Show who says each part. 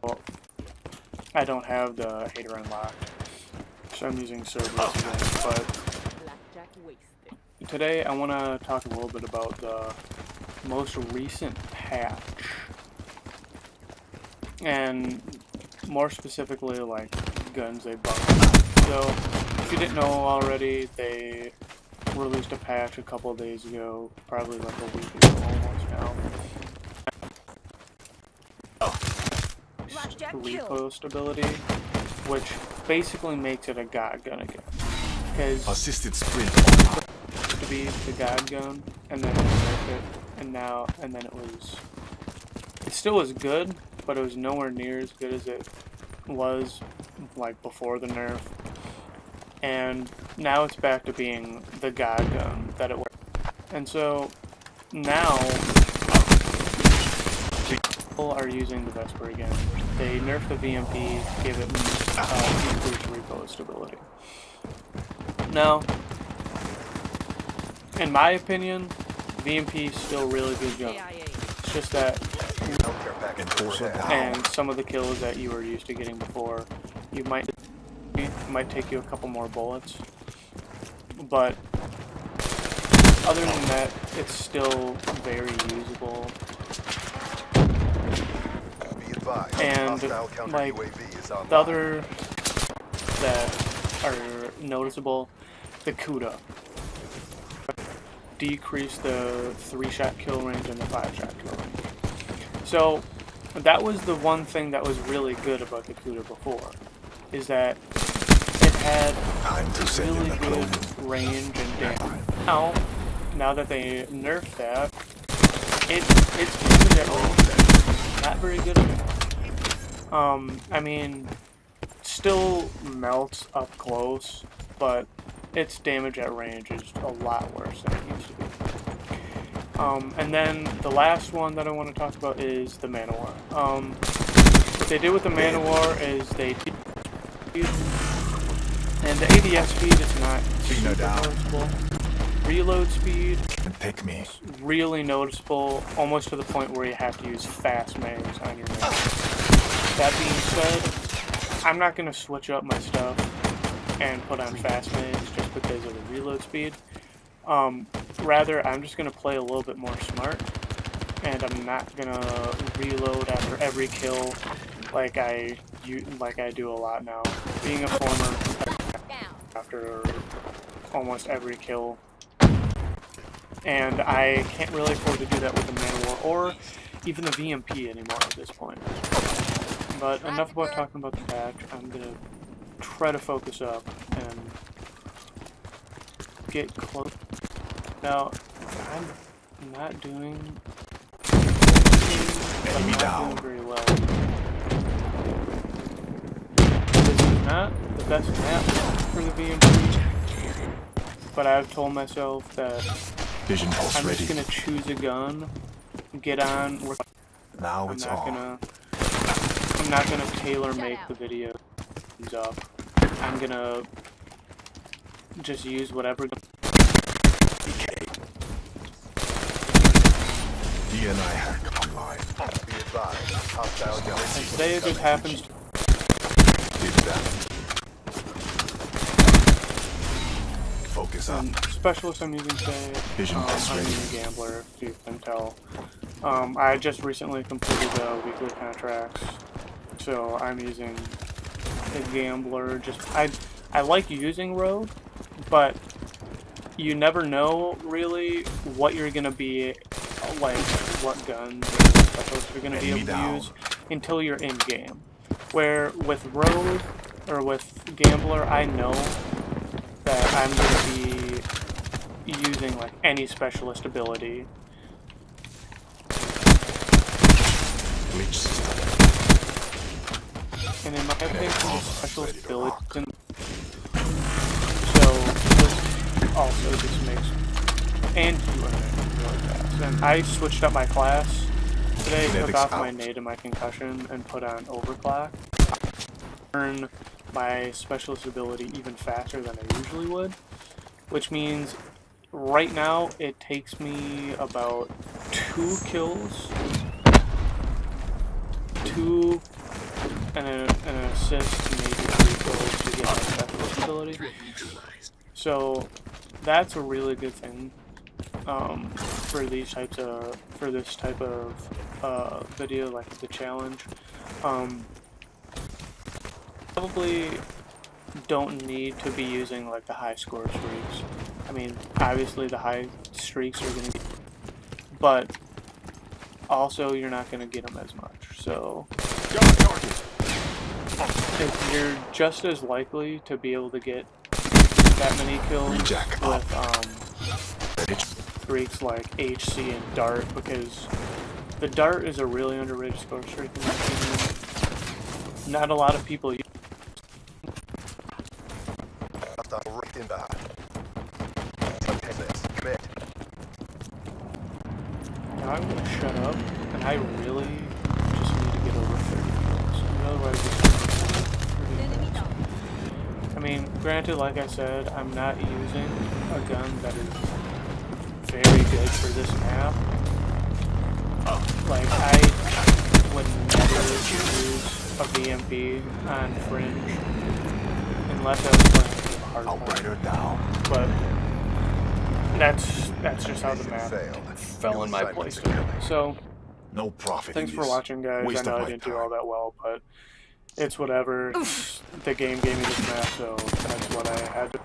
Speaker 1: I don't have the hater unlocked, so I'm using servers again. But today I want to talk a little bit about the most recent patch, and more specifically, like guns they buffed. So, if you didn't know already, they released a patch a couple of days ago, probably like a week ago almost now. Recoil stability, which basically makes it a god gun again. Because
Speaker 2: assisted sprint
Speaker 1: to be the god gun, and then nerf it, and then it still was good, but it was nowhere near as good as it was like before the nerf. And now it's back to being the god gun that it was. And so now people are using the Vesper again. They nerfed the VMP, gave it increased recoil stability. Now, in my opinion, VMP is still a really good gun. It's just that, and some of the kills that you were used to getting before, it might take you a couple more bullets, but other than that, it's still very usable. And like the other that are noticeable, the CUDA decrease the 3-shot kill range and the 5-shot kill range. So that was the one thing that was really good about the CUDA before, is that it had really good range and damage. Now that they nerfed that, it's damage at all. Not very good at all. I mean, still melts up close, but its damage at range is a lot worse than it used to be. And then the last one that I want to talk about is the Man-O-War. What they did with the Man-O-War is they and the ADS speed is not super noticeable. Reload speed is really noticeable, almost to the point where you have to use fast mags on your man. That being said, I'm not going to switch up my stuff and put on fast mags just because of the reload speed. Rather, I'm just going to play a little bit more smart, and I'm not going to reload after every kill like I do a lot now. Being a former after almost every kill, and I can't really afford to do that with the Man-O-War or even the VMP anymore at this point. But enough about talking about the patch. I'm gonna try to focus up and get close. Now, I'm not doing very well. This is not the best map for the VMP, but I've told myself that I'm just gonna choose a gun, get on.
Speaker 2: Now it's
Speaker 1: I'm not gonna tailor make the videos up. I'm gonna just use whatever.
Speaker 2: DNI hack online.
Speaker 1: And today it just happens to
Speaker 2: focus on
Speaker 1: specialist I'm using today. I'm using Gambler, if you can tell. I just recently completed the weekly contracts, so I'm using the Gambler. I like using Rogue, but you never know really what you're gonna be like, what guns or specialists you're gonna be able to use until you're in game. Where with Rogue or with Gambler, I know that I'm gonna be using like any specialist ability. And in my opinion, specialist ability, so this also just makes, and you earn it really fast. And I switched up my class today, took off my nade and my concussion, and put on overclock. Earn my specialist ability even faster than I usually would, which means right now it takes me about 2 kills an assist, maybe 3 kills to get that specialist ability. So that's a really good thing for these types of this type of video, like the challenge. Probably don't need to be using like the high score streaks. I mean, obviously the high streaks are gonna be, but also you're not gonna get them as much. So if you're just as likely to be able to get that many kills with streaks like HC and Dart, because the Dart is a really underrated score streak in my opinion. Not a lot of people use. Now I'm gonna shut up, and I really just need to get over 30 kills. Otherwise, I mean, granted, like I said, I'm not using a gun that is very good for this map. Like, I would never use a VMP on Fringe unless I was playing hard mode. But that's just how the map fell in my place. So,
Speaker 2: no profit.
Speaker 1: Thanks for watching, guys. I know I didn't do all that well, but it's whatever. The game gave me this map, so that's what I had to.